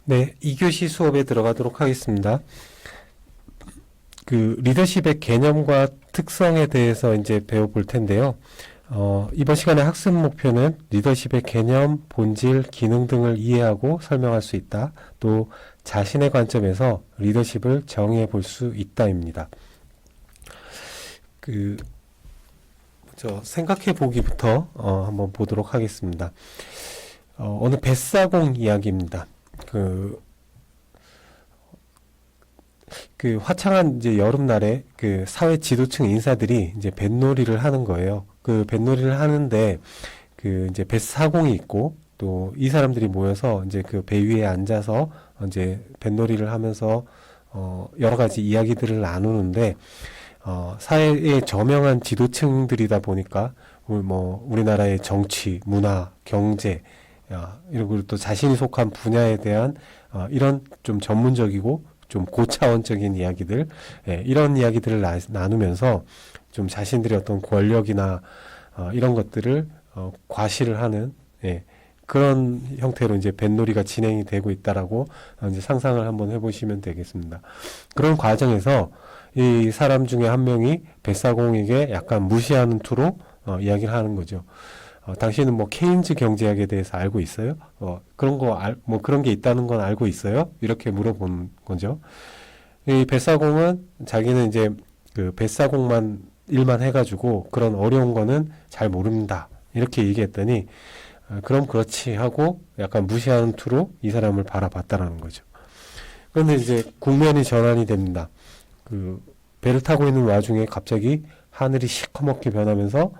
네, 2교시 수업에 들어가도록 하겠습니다. 리더십의 개념과 특성에 대해서 이제 배워볼 텐데요. 이번 시간의 학습 목표는 리더십의 개념, 본질, 기능 등을 이해하고 설명할 수 있다. 또 자신의 관점에서 리더십을 정의해 볼 수 있다입니다. 먼저 생각해 보기부터 한번 보도록 하겠습니다. 오늘 뱃사공 이야기입니다. 화창한 이제 여름날에 사회 지도층 인사들이 이제 뱃놀이를 하는 거예요. 뱃놀이를 하는데 이제 뱃사공이 있고 또 이 사람들이 모여서 이제 배 위에 앉아서 이제 뱃놀이를 하면서 여러 가지 이야기들을 나누는데 사회의 저명한 지도층들이다 보니까 우리나라의 정치, 문화, 경제 그리고 또 자신이 속한 분야에 대한 이런 좀 전문적이고 좀 고차원적인 이야기들, 이런 이야기들을 나누면서 좀 자신들의 어떤 권력이나 이런 것들을 과시를 하는 그런 형태로 이제 뱃놀이가 진행이 되고 있다라고 이제 상상을 한번 해보시면 되겠습니다. 그런 과정에서 이 사람 중에 한 명이 뱃사공에게 약간 무시하는 투로 이야기를 하는 거죠. 당신은 케인즈 경제학에 대해서 알고 있어요? 그런 게 있다는 건 알고 있어요? 이렇게 물어본 거죠. 이 뱃사공은 자기는 이제 뱃사공만 일만 해가지고 그런 어려운 거는 잘 모른다. 이렇게 얘기했더니, 그럼 그렇지 하고 약간 무시하는 투로 이 사람을 바라봤다라는 거죠. 그런데 이제 국면이 전환이 됩니다. 배를 타고 있는 와중에 갑자기 하늘이 시커멓게 변하면서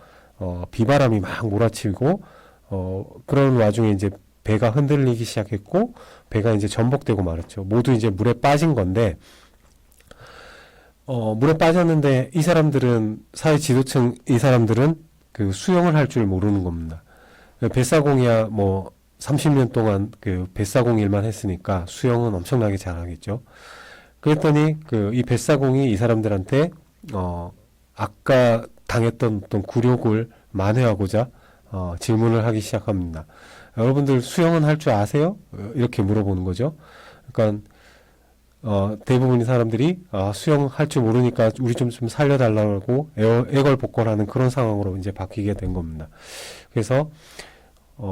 비바람이 막 몰아치고 그런 와중에 이제 배가 흔들리기 시작했고 배가 이제 전복되고 말았죠. 모두 이제 물에 빠진 건데 물에 빠졌는데 이 사람들은 사회 지도층 이 사람들은 수영을 할 줄 모르는 겁니다. 뱃사공이야 30년 동안 뱃사공 일만 했으니까 수영은 엄청나게 잘하겠죠. 그랬더니 이 뱃사공이 이 사람들한테 아까 당했던 어떤 굴욕을 만회하고자 질문을 하기 시작합니다. 여러분들 수영은 할 줄 아세요? 이렇게 물어보는 거죠. 그러니까 대부분의 사람들이 수영할 줄 모르니까 우리 좀 살려달라고 애걸복걸하는 그런 상황으로 이제 바뀌게 된 겁니다. 그래서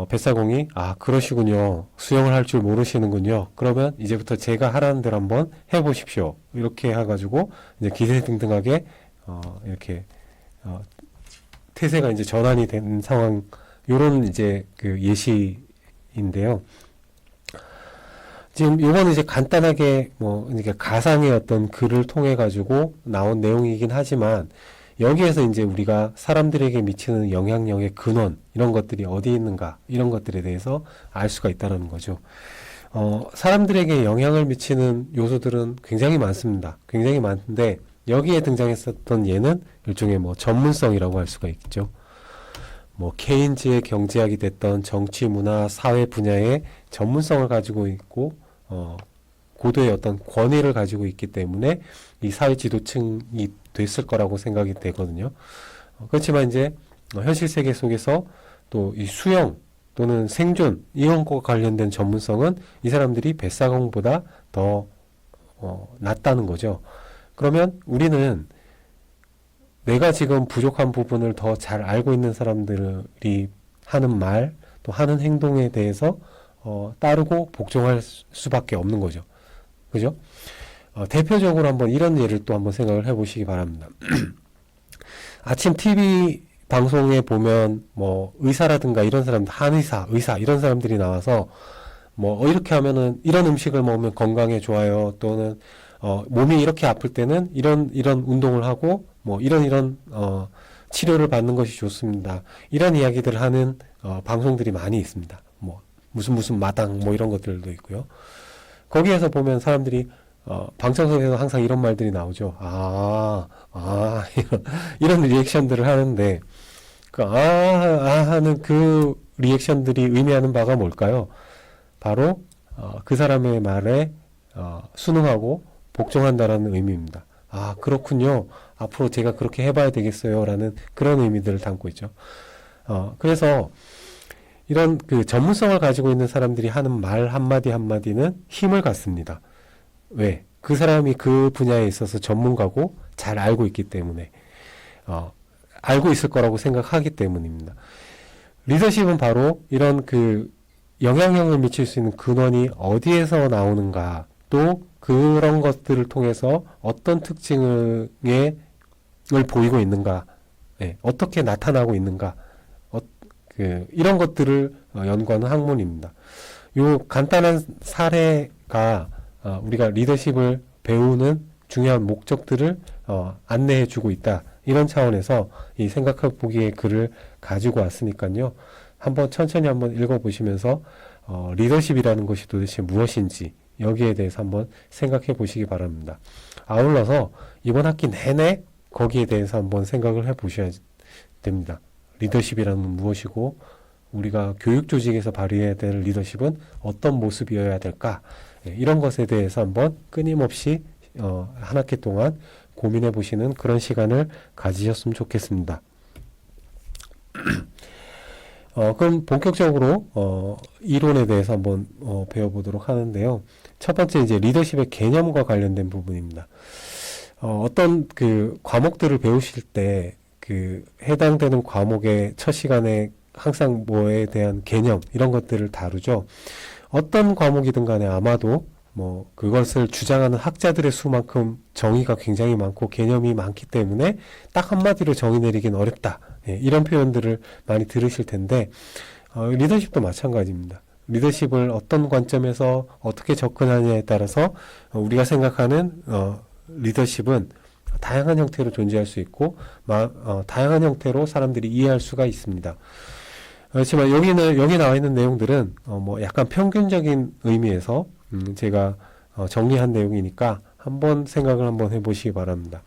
뱃사공이 그러시군요. 수영을 할 줄 모르시는군요. 그러면 이제부터 제가 하라는 대로 한번 해보십시오. 이렇게 해가지고 이제 기세등등하게 이렇게 태세가 이제 전환이 된 상황, 요런 이제 예시인데요. 지금 요거는 이제 간단하게 이렇게 가상의 어떤 글을 통해 가지고 나온 내용이긴 하지만 여기에서 이제 우리가 사람들에게 미치는 영향력의 근원, 이런 것들이 어디 있는가, 이런 것들에 대해서 알 수가 있다는 거죠. 사람들에게 영향을 미치는 요소들은 굉장히 많습니다. 굉장히 많은데 여기에 등장했었던 예는 일종의 전문성이라고 할 수가 있겠죠. 케인즈의 경제학이 됐던 정치, 문화, 사회 분야의 전문성을 가지고 있고, 고도의 어떤 권위를 가지고 있기 때문에 이 사회 지도층이 됐을 거라고 생각이 되거든요. 그렇지만 이제 현실 세계 속에서 또 이 수영 또는 생존 이런 것과 관련된 전문성은 이 사람들이 뱃사공보다 더 낫다는 거죠. 그러면 우리는 내가 지금 부족한 부분을 더 잘 알고 있는 사람들이 하는 말, 또 하는 행동에 대해서 따르고 복종할 수밖에 없는 거죠. 그죠? 대표적으로 한번 이런 예를 또 한번 생각을 해보시기 바랍니다. 아침 TV 방송에 보면 의사라든가 이런 사람들, 한의사, 의사 이런 사람들이 나와서 이렇게 하면은 이런 음식을 먹으면 건강에 좋아요. 또는 몸이 이렇게 아플 때는 이런 운동을 하고 이런 치료를 받는 것이 좋습니다. 이런 이야기들을 하는 방송들이 많이 있습니다. 무슨 마당 이런 것들도 있고요. 거기에서 보면 사람들이 방청석에서 항상 이런 말들이 나오죠. 이런 리액션들을 하는데 하는 그 리액션들이 의미하는 바가 뭘까요? 바로 그 사람의 말에 순응하고 복종한다라는 의미입니다. 그렇군요. 앞으로 제가 그렇게 해봐야 되겠어요. 라는 그런 의미들을 담고 있죠. 그래서 이런 그 전문성을 가지고 있는 사람들이 하는 말 한마디 한마디는 힘을 갖습니다. 왜? 그 사람이 그 분야에 있어서 전문가고 잘 알고 있기 때문에, 알고 있을 거라고 생각하기 때문입니다. 리더십은 바로 이런 그 영향력을 미칠 수 있는 근원이 어디에서 나오는가, 또 그런 것들을 통해서 어떤 특징을 보이고 있는가, 예, 어떻게 나타나고 있는가, 이런 것들을 연구하는 학문입니다. 요 간단한 사례가 우리가 리더십을 배우는 중요한 목적들을 안내해 주고 있다. 이런 차원에서 이 생각해 보기의 글을 가지고 왔으니까요. 한번 천천히 한번 읽어보시면서 리더십이라는 것이 도대체 무엇인지 여기에 대해서 한번 생각해 보시기 바랍니다. 아울러서 이번 학기 내내 거기에 대해서 한번 생각을 해 보셔야 됩니다. 리더십이라는 건 무엇이고 우리가 교육 조직에서 발휘해야 될 리더십은 어떤 모습이어야 될까? 이런 것에 대해서 한번 끊임없이 한 학기 동안 고민해 보시는 그런 시간을 가지셨으면 좋겠습니다. 그럼 본격적으로 이론에 대해서 한번 배워보도록 하는데요. 첫 번째 이제 리더십의 개념과 관련된 부분입니다. 어떤 그 과목들을 배우실 때 그 해당되는 과목의 첫 시간에 항상 뭐에 대한 개념 이런 것들을 다루죠. 어떤 과목이든 간에 아마도 뭐 그것을 주장하는 학자들의 수만큼 정의가 굉장히 많고 개념이 많기 때문에 딱 한마디로 정의 내리긴 어렵다. 예, 이런 표현들을 많이 들으실 텐데 리더십도 마찬가지입니다. 리더십을 어떤 관점에서 어떻게 접근하느냐에 따라서 우리가 생각하는 리더십은 다양한 형태로 존재할 수 있고 다양한 형태로 사람들이 이해할 수가 있습니다. 그렇지만 여기 나와 있는 내용들은 뭐 약간 평균적인 의미에서 제가 정리한 내용이니까 한번 생각을 한번 해보시기 바랍니다.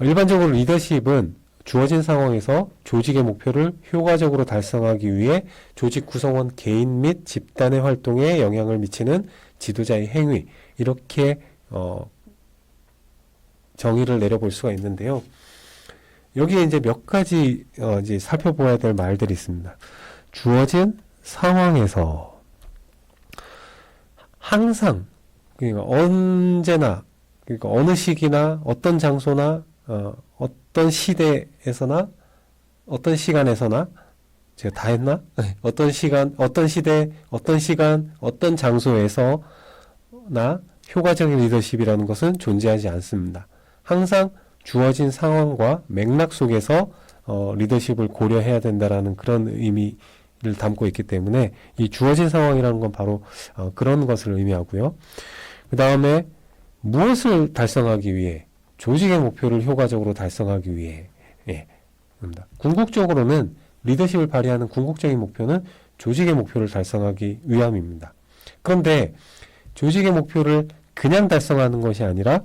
일반적으로 리더십은 주어진 상황에서 조직의 목표를 효과적으로 달성하기 위해 조직 구성원 개인 및 집단의 활동에 영향을 미치는 지도자의 행위, 이렇게 정의를 내려볼 수가 있는데요. 여기에 이제 몇 가지 이제 살펴보아야 될 말들이 있습니다. 주어진 상황에서 항상, 그러니까 언제나, 그러니까 어느 시기나 어떤 장소나 어떤 시대에서나 어떤 시간에서나 제가 다 했나? 어떤 시간, 어떤 시대, 어떤 시간, 어떤 장소에서나 효과적인 리더십이라는 것은 존재하지 않습니다. 항상 주어진 상황과 맥락 속에서 리더십을 고려해야 된다라는 그런 의미를 담고 있기 때문에 이 주어진 상황이라는 건 바로 그런 것을 의미하고요. 그 다음에 무엇을 달성하기 위해, 조직의 목표를 효과적으로 달성하기 위해, 예, 궁극적으로는 리더십을 발휘하는 궁극적인 목표는 조직의 목표를 달성하기 위함입니다. 그런데 조직의 목표를 그냥 달성하는 것이 아니라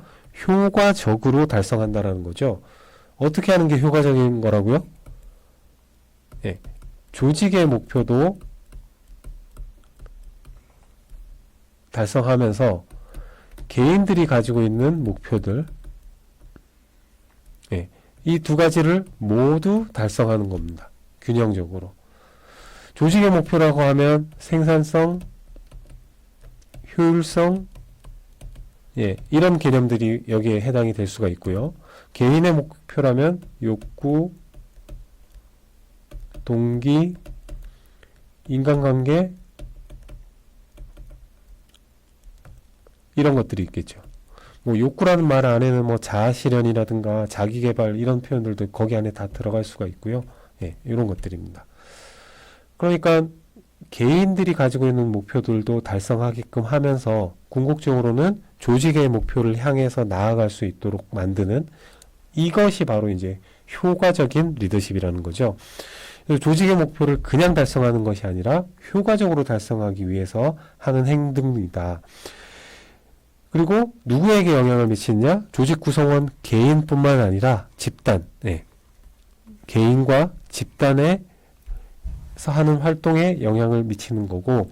효과적으로 달성한다라는 거죠. 어떻게 하는 게 효과적인 거라고요? 예, 조직의 목표도 달성하면서 개인들이 가지고 있는 목표들, 예, 이 두 가지를 모두 달성하는 겁니다. 균형적으로. 조직의 목표라고 하면 생산성, 효율성, 예, 이런 개념들이 여기에 해당이 될 수가 있고요. 개인의 목표라면 욕구, 동기, 인간관계, 이런 것들이 있겠죠. 뭐 욕구라는 말 안에는 뭐 자아실현이라든가 자기개발 이런 표현들도 거기 안에 다 들어갈 수가 있고요. 예, 이런 것들입니다. 그러니까 개인들이 가지고 있는 목표들도 달성하게끔 하면서 궁극적으로는 조직의 목표를 향해서 나아갈 수 있도록 만드는, 이것이 바로 이제 효과적인 리더십이라는 거죠. 조직의 목표를 그냥 달성하는 것이 아니라 효과적으로 달성하기 위해서 하는 행동이다. 그리고 누구에게 영향을 미치느냐? 조직 구성원 개인뿐만 아니라 집단, 네. 개인과 집단에서 하는 활동에 영향을 미치는 거고,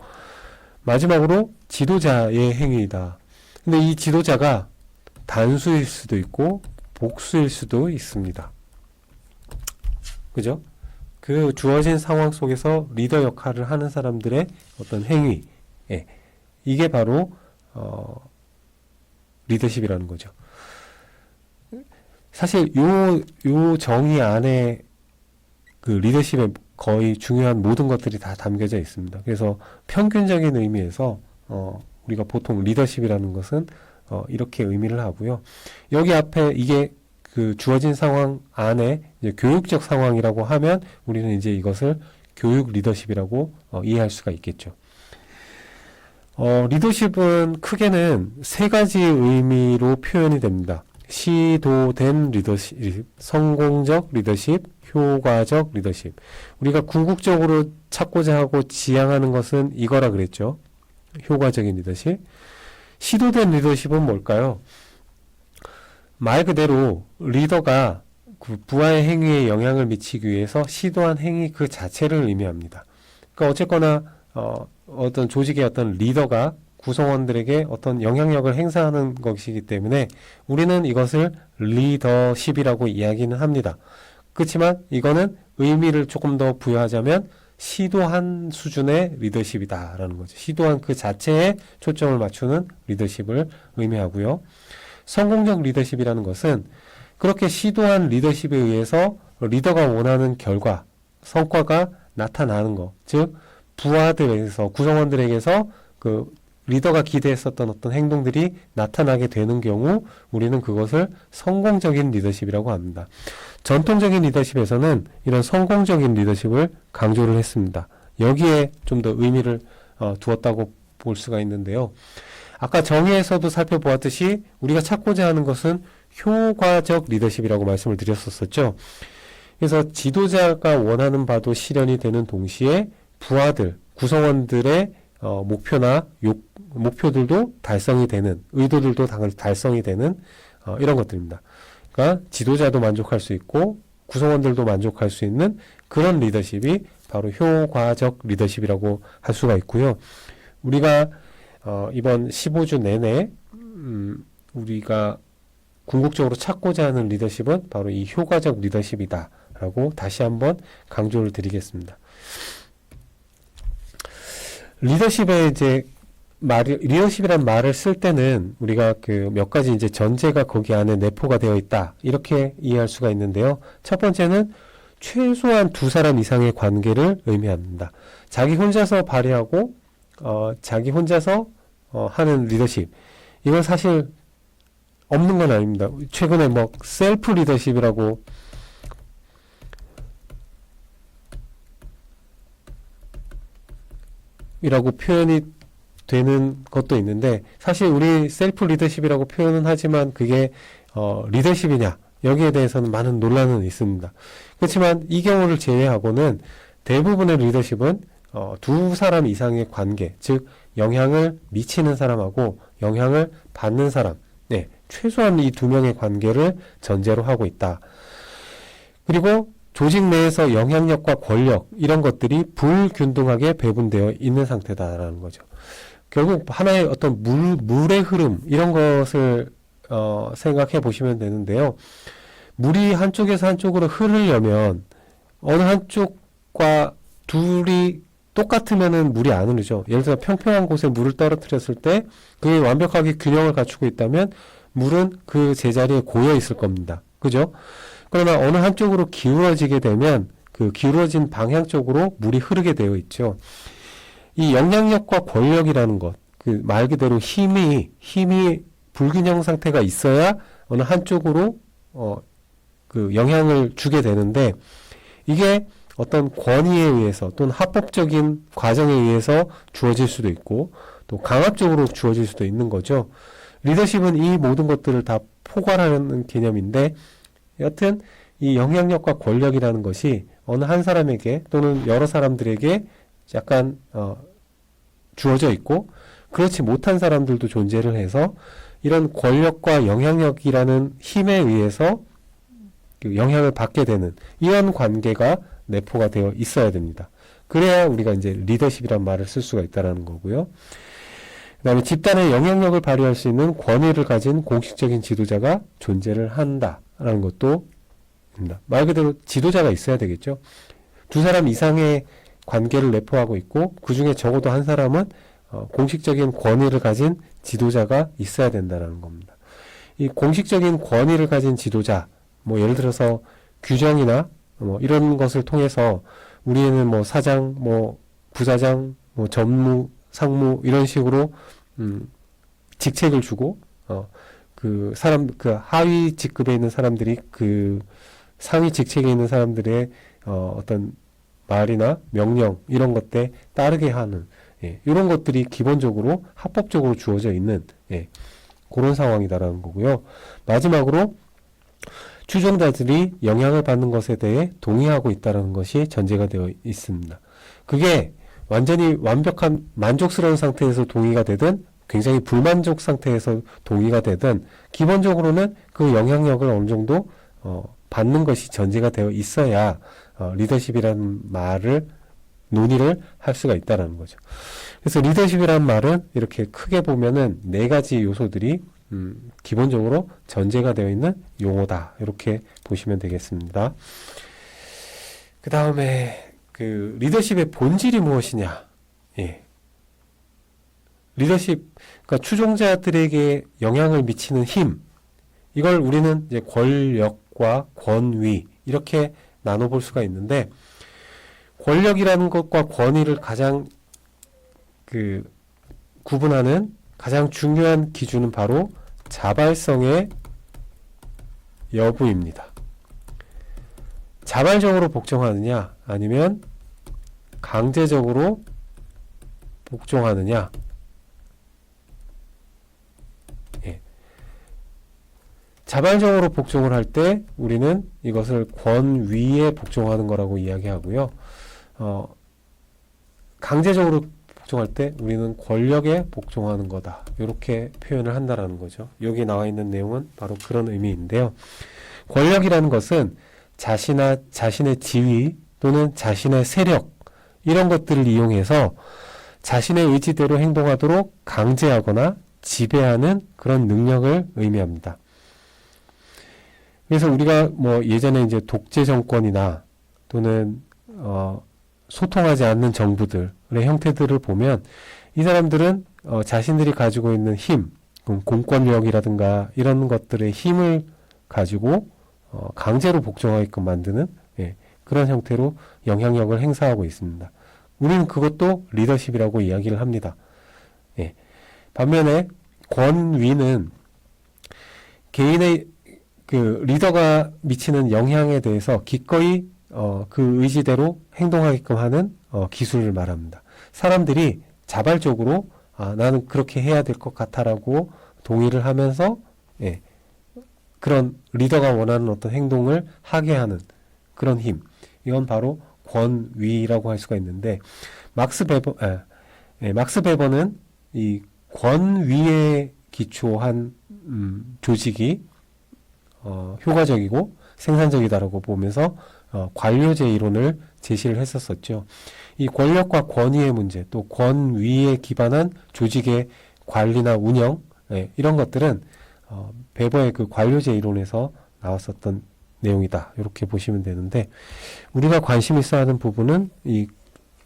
마지막으로 지도자의 행위이다. 근데 이 지도자가 단수일 수도 있고 복수일 수도 있습니다. 그죠? 그 주어진 상황 속에서 리더 역할을 하는 사람들의 어떤 행위, 예, 이게 바로 리더십이라는 거죠. 사실 요 정의 안에 그 리더십의 거의 중요한 모든 것들이 다 담겨져 있습니다. 그래서 평균적인 의미에서 우리가 보통 리더십이라는 것은 이렇게 의미를 하고요. 여기 앞에 이게 그 주어진 상황 안에 이제 교육적 상황이라고 하면 우리는 이제 이것을 교육 리더십이라고 이해할 수가 있겠죠. 리더십은 크게는 세 가지 의미로 표현이 됩니다. 시도된 리더십, 성공적 리더십, 효과적 리더십. 우리가 궁극적으로 찾고자 하고 지향하는 것은 이거라 그랬죠. 효과적인 리더십. 시도된 리더십은 뭘까요? 말 그대로 리더가 그 부하의 행위에 영향을 미치기 위해서 시도한 행위 그 자체를 의미합니다. 그러니까 어쨌거나 어떤 조직의 어떤 리더가 구성원들에게 어떤 영향력을 행사하는 것이기 때문에 우리는 이것을 리더십이라고 이야기는 합니다. 그렇지만 이거는 의미를 조금 더 부여하자면 시도한 수준의 리더십이다라는 거죠. 시도한 그 자체에 초점을 맞추는 리더십을 의미하고요. 성공적 리더십이라는 것은 그렇게 시도한 리더십에 의해서 리더가 원하는 결과, 성과가 나타나는 것, 즉 부하들에게서, 구성원들에게서 그 리더가 기대했었던 어떤 행동들이 나타나게 되는 경우 우리는 그것을 성공적인 리더십이라고 합니다. 전통적인 리더십에서는 이런 성공적인 리더십을 강조를 했습니다. 여기에 좀 더 의미를 두었다고 볼 수가 있는데요. 아까 정의에서도 살펴보았듯이 우리가 찾고자 하는 것은 효과적 리더십이라고 말씀을 드렸었죠. 그래서 지도자가 원하는 바도 실현이 되는 동시에 부하들, 구성원들의 목표나 목표들도 달성이 되는, 의도들도 달성이 되는 이런 것들입니다. 그러니까 지도자도 만족할 수 있고 구성원들도 만족할 수 있는 그런 리더십이 바로 효과적 리더십이라고 할 수가 있고요. 우리가 이번 15주 내내 우리가 궁극적으로 찾고자 하는 리더십은 바로 이 효과적 리더십이다라고 다시 한번 강조를 드리겠습니다. 리더십에 이제 리더십이란 말을 쓸 때는 우리가 그 몇 가지 이제 전제가 거기 안에 내포가 되어 있다 이렇게 이해할 수가 있는데요. 첫 번째는 최소한 두 사람 이상의 관계를 의미합니다. 자기 혼자서 발휘하고 자기 혼자서 하는 리더십, 이건 사실 없는 건 아닙니다. 최근에 뭐 셀프 리더십이라고 표현이 되는 것도 있는데, 사실 우리 셀프 리더십이라고 표현은 하지만 그게 리더십이냐, 여기에 대해서는 많은 논란은 있습니다. 그렇지만 이 경우를 제외하고는 대부분의 리더십은 두 사람 이상의 관계, 즉 영향을 미치는 사람하고 영향을 받는 사람, 네, 최소한 이 두 명의 관계를 전제로 하고 있다. 그리고 조직 내에서 영향력과 권력, 이런 것들이 불균등하게 배분되어 있는 상태다라는 거죠. 결국 하나의 어떤 물의 흐름, 이런 것을 생각해 보시면 되는데요. 물이 한쪽에서 한쪽으로 흐르려면 어느 한쪽과 둘이 똑같으면은 물이 안 흐르죠. 예를 들어 평평한 곳에 물을 떨어뜨렸을 때 그게 완벽하게 균형을 갖추고 있다면 물은 그 제자리에 고여 있을 겁니다. 그죠? 그러나 어느 한쪽으로 기울어지게 되면 그 기울어진 방향 쪽으로 물이 흐르게 되어 있죠. 이 영향력과 권력이라는 것, 그 말 그대로 힘이 불균형 상태가 있어야 어느 한쪽으로 그 영향을 주게 되는데, 이게 어떤 권위에 의해서 또는 합법적인 과정에 의해서 주어질 수도 있고 또 강압적으로 주어질 수도 있는 거죠. 리더십은 이 모든 것들을 다 포괄하는 개념인데, 여튼 이 영향력과 권력이라는 것이 어느 한 사람에게 또는 여러 사람들에게 약간 주어져 있고, 그렇지 못한 사람들도 존재를 해서 이런 권력과 영향력이라는 힘에 의해서 영향을 받게 되는 이런 관계가 내포가 되어 있어야 됩니다. 그래야 우리가 이제 리더십이란 말을 쓸 수가 있다라는 거고요. 그 다음에 집단의 영향력을 발휘할 수 있는 권위를 가진 공식적인 지도자가 존재를 한다라는 것도 입니다. 말 그대로 지도자가 있어야 되겠죠. 두 사람 이상의 관계를 내포하고 있고 그 중에 적어도 한 사람은 공식적인 권위를 가진 지도자가 있어야 된다는 겁니다. 이 공식적인 권위를 가진 지도자, 뭐 예를 들어서 규정이나 뭐 이런 것을 통해서 우리는 뭐 사장, 뭐 부사장, 뭐 전무, 상무 이런 식으로 직책을 주고 그 하위 직급에 있는 사람들이 그 상위 직책에 있는 사람들의 어떤 말이나 명령 이런 것들에 따르게 하는 이런 것들이 기본적으로 합법적으로 주어져 있는 그런 상황이다라는 거고요. 마지막으로 추종자들이 영향을 받는 것에 대해 동의하고 있다는 것이 전제가 되어 있습니다. 그게 완전히 완벽한 만족스러운 상태에서 동의가 되든 굉장히 불만족 상태에서 동의가 되든 기본적으로는 그 영향력을 어느 정도 받는 것이 전제가 되어 있어야 리더십이라는 말을 논의를 할 수가 있다는 거죠. 그래서 리더십이라는 말은 이렇게 크게 보면은 네 가지 요소들이 기본적으로 전제가 되어 있는 용어다. 이렇게 보시면 되겠습니다. 그 다음에 그 리더십의 본질이 무엇이냐? 리더십, 그러니까 추종자들에게 영향을 미치는 힘. 이걸 우리는 이제 권력과 권위 이렇게 나눠볼 수가 있는데 권력이라는 것과 권위를 가장 구분하는 가장 중요한 기준은 바로 자발성의 여부입니다. 자발적으로 복종하느냐 아니면 강제적으로 복종하느냐. 자발적으로 복종을 할 때 우리는 이것을 권위에 복종하는 거라고 이야기하고요. 강제적으로 복종할 때 우리는 권력에 복종하는 거다. 이렇게 표현을 한다라는 거죠. 여기 나와 있는 내용은 바로 그런 의미인데요. 권력이라는 것은 자신의 지위 또는 자신의 세력 이런 것들을 이용해서 자신의 의지대로 행동하도록 강제하거나 지배하는 그런 능력을 의미합니다. 그래서 우리가 뭐 예전에 이제 독재 정권이나 또는 소통하지 않는 정부들의 형태들을 보면 이 사람들은 자신들이 가지고 있는 힘, 공권력이라든가 이런 것들의 힘을 가지고 강제로 복종하게끔 만드는 그런 형태로 영향력을 행사하고 있습니다. 우리는 그것도 리더십이라고 이야기를 합니다. 반면에 권위는 개인의 그 리더가 미치는 영향에 대해서 기꺼이 그 의지대로 행동하게끔 하는 기술을 말합니다. 사람들이 자발적으로 나는 그렇게 해야 될 것 같아라고 동의를 하면서 그런 리더가 원하는 어떤 행동을 하게 하는 그런 힘. 이건 바로 권위라고 할 수가 있는데 막스 베버는 이 권위에 기초한 조직이 효과적이고 생산적이다라고 보면서 관료제 이론을 제시를 했었었죠. 이 권력과 권위의 문제, 또 권위에 기반한 조직의 관리나 운영 이런 것들은 베버의 그 관료제 이론에서 나왔었던 내용이다. 이렇게 보시면 되는데 우리가 관심 있어 하는 부분은 이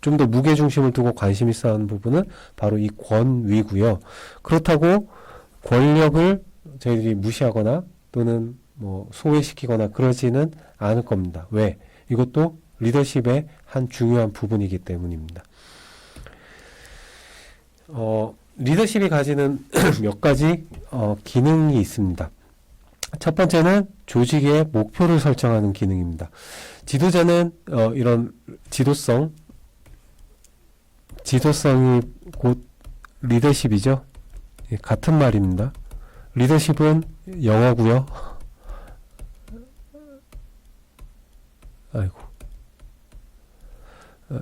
좀 더 무게 중심을 두고 관심 있어 하는 부분은 바로 이 권위고요. 그렇다고 권력을 저희들이 무시하거나 또는 뭐 소외시키거나 그러지는 않을 겁니다. 왜? 이것도 리더십의 한 중요한 부분이기 때문입니다. 리더십이 가지는 몇 가지 기능이 있습니다. 첫 번째는 조직의 목표를 설정하는 기능입니다. 지도자는 이런 지도성이 곧 리더십이죠. 같은 말입니다. 리더십은 영어고요.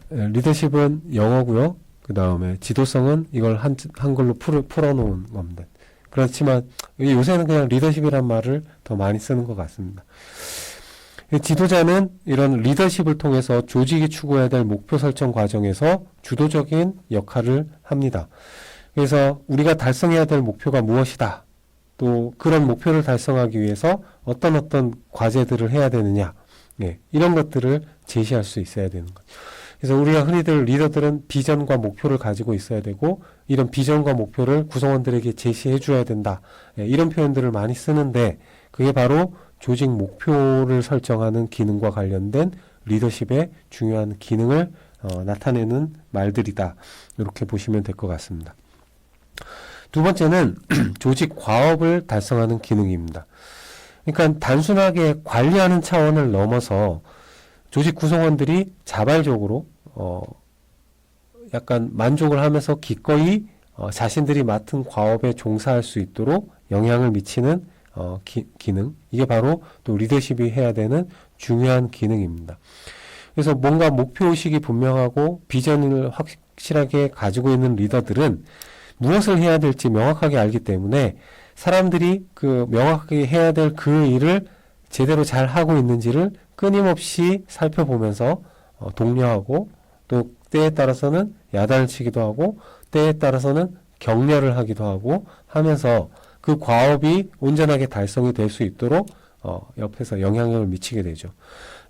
리더십은 영어고요. 그 다음에 지도성은 이걸 한글로 풀어놓은 겁니다. 그렇지만 요새는 그냥 리더십이란 말을 더 많이 쓰는 것 같습니다. 지도자는 이런 리더십을 통해서 조직이 추구해야 될 목표 설정 과정에서 주도적인 역할을 합니다. 그래서 우리가 달성해야 될 목표가 무엇이다. 또 그런 목표를 달성하기 위해서 어떤 과제들을 해야 되느냐. 예, 이런 것들을 제시할 수 있어야 되는 거죠. 그래서 우리가 흔히들 리더들은 비전과 목표를 가지고 있어야 되고 이런 비전과 목표를 구성원들에게 제시해 줘야 된다. 예, 이런 표현들을 많이 쓰는데 그게 바로 조직 목표를 설정하는 기능과 관련된 리더십의 중요한 기능을 나타내는 말들이다. 이렇게 보시면 될 것 같습니다. 두 번째는 조직 과업을 달성하는 기능입니다. 그러니까 단순하게 관리하는 차원을 넘어서 조직 구성원들이 자발적으로 약간 만족을 하면서 기꺼이 자신들이 맡은 과업에 종사할 수 있도록 영향을 미치는 기능. 이게 바로 또 리더십이 해야 되는 중요한 기능입니다. 그래서 뭔가 목표의식이 분명하고 비전을 확실하게 가지고 있는 리더들은 무엇을 해야 될지 명확하게 알기 때문에 사람들이 그 명확하게 해야 될 그 일을 제대로 잘 하고 있는지를 끊임없이 살펴보면서 독려하고 또 때에 따라서는 야단을 치기도 하고 때에 따라서는 격려를 하기도 하고 하면서 그 과업이 온전하게 달성이 될 수 있도록 옆에서 영향력을 미치게 되죠.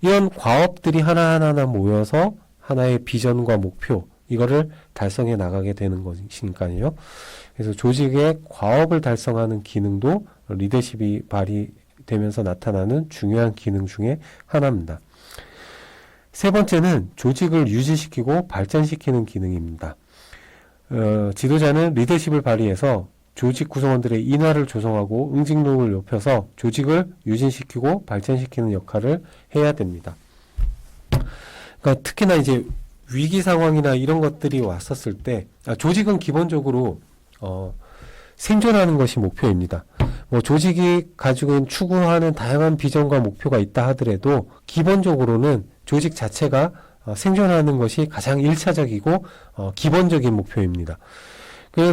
이런 과업들이 하나하나 모여서 하나의 비전과 목표 이거를 달성해 나가게 되는 것이니까요. 그래서 조직의 과업을 달성하는 기능도 리더십이 발휘되면서 나타나는 중요한 기능 중에 하나입니다. 세 번째는 조직을 유지시키고 발전시키는 기능입니다. 지도자는 리더십을 발휘해서 조직 구성원들의 인화를 조성하고 응징력을 높여서 조직을 유진시키고 발전시키는 역할을 해야 됩니다. 그러니까 특히나 이제 위기 상황이나 이런 것들이 왔었을 때 조직은 기본적으로 생존하는 것이 목표입니다. 뭐 조직이 가지고 있는 추구하는 다양한 비전과 목표가 있다 하더라도 기본적으로는 조직 자체가 생존하는 것이 가장 1차적이고 기본적인 목표입니다.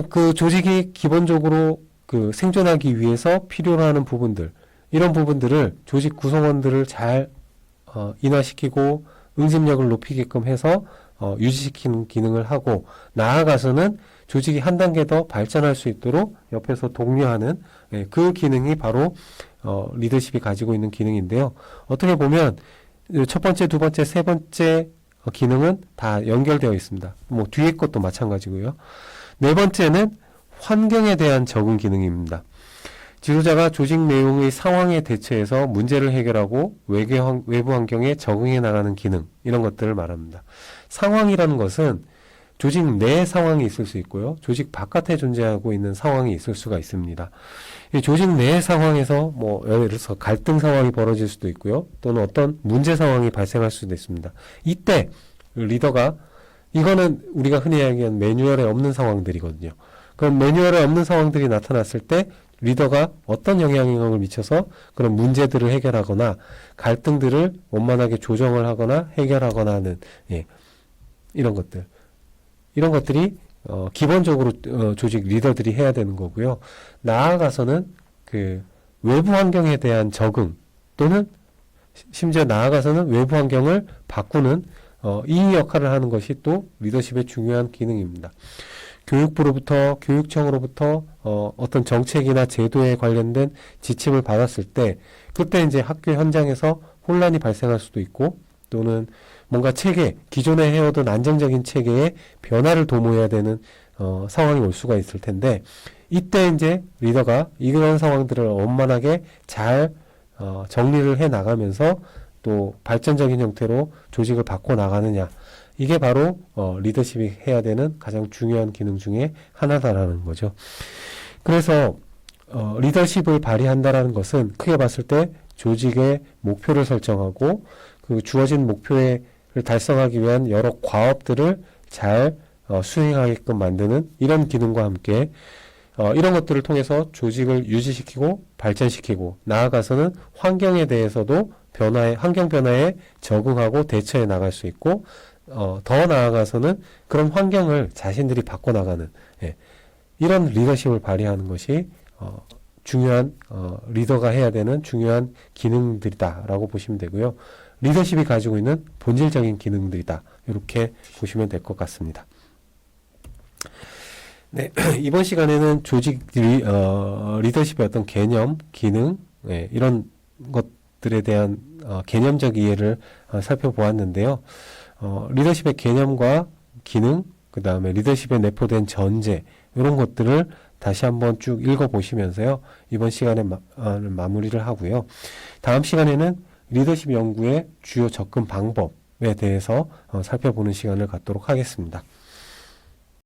그 조직이 기본적으로 그 생존하기 위해서 필요로 하는 부분들, 이런 부분들을 조직 구성원들을 잘 인화시키고 응집력을 높이게끔 해서 유지시키는 기능을 하고 나아가서는 조직이 한 단계 더 발전할 수 있도록 옆에서 독려하는 그 기능이 바로 리더십이 가지고 있는 기능인데요. 어떻게 보면 첫 번째, 두 번째, 세 번째 기능은 다 연결되어 있습니다. 뭐 뒤에 것도 마찬가지고요. 네 번째는 환경에 대한 적응 기능입니다. 지도자가 조직 내용의 상황에 대처해서 문제를 해결하고 외부 환경에 적응해 나가는 기능, 이런 것들을 말합니다. 상황이라는 것은 조직 내 상황이 있을 수 있고요. 조직 바깥에 존재하고 있는 상황이 있을 수가 있습니다. 이 조직 내 상황에서 뭐 예를 들어서 갈등 상황이 벌어질 수도 있고요. 또는 어떤 문제 상황이 발생할 수도 있습니다. 이때 리더가 이거는 우리가 흔히 이야기하는 매뉴얼에 없는 상황들이거든요. 그럼 매뉴얼에 없는 상황들이 나타났을 때 리더가 어떤 영향력을 미쳐서 그런 문제들을 해결하거나 갈등들을 원만하게 조정을 하거나 해결하거나 하는 이런 것들이 기본적으로 조직 리더들이 해야 되는 거고요. 나아가서는 그 외부 환경에 대한 적응 또는 심지어 나아가서는 외부 환경을 바꾸는 이 역할을 하는 것이 또 리더십의 중요한 기능입니다. 교육부로부터 교육청으로부터 어떤 정책이나 제도에 관련된 지침을 받았을 때 그때 이제 학교 현장에서 혼란이 발생할 수도 있고 또는 뭔가 체계, 기존에 해오던 안정적인 체계에 변화를 도모해야 되는 상황이 올 수가 있을 텐데 이때 이제 리더가 이런 상황들을 원만하게 잘 정리를 해 나가면서 또 발전적인 형태로 조직을 바꿔 나가느냐, 이게 바로 리더십이 해야 되는 가장 중요한 기능 중에 하나다라는 거죠. 그래서 리더십을 발휘한다라는 것은 크게 봤을 때 조직의 목표를 설정하고 그 주어진 목표를 달성하기 위한 여러 과업들을 잘 수행하게끔 만드는 이런 기능과 함께 이런 것들을 통해서 조직을 유지시키고 발전시키고 나아가서는 환경에 대해서도 환경 변화에 적응하고 대처해 나갈 수 있고 더 나아가서는 그런 환경을 자신들이 바꿔나가는 이런 리더십을 발휘하는 것이 중요한 리더가 해야 되는 중요한 기능들이다라고 보시면 되고요. 리더십이 가지고 있는 본질적인 기능들이다. 이렇게 보시면 될 것 같습니다. 네, 이번 시간에는 조직 리더십의 어떤 개념, 기능 이런 것들에 대한 개념적 이해를 살펴보았는데요. 리더십의 개념과 기능, 그 다음에 리더십에 내포된 전제, 이런 것들을 다시 한번 쭉 읽어보시면서요. 이번 시간에 마무리를 하고요. 다음 시간에는 리더십 연구의 주요 접근 방법에 대해서 살펴보는 시간을 갖도록 하겠습니다.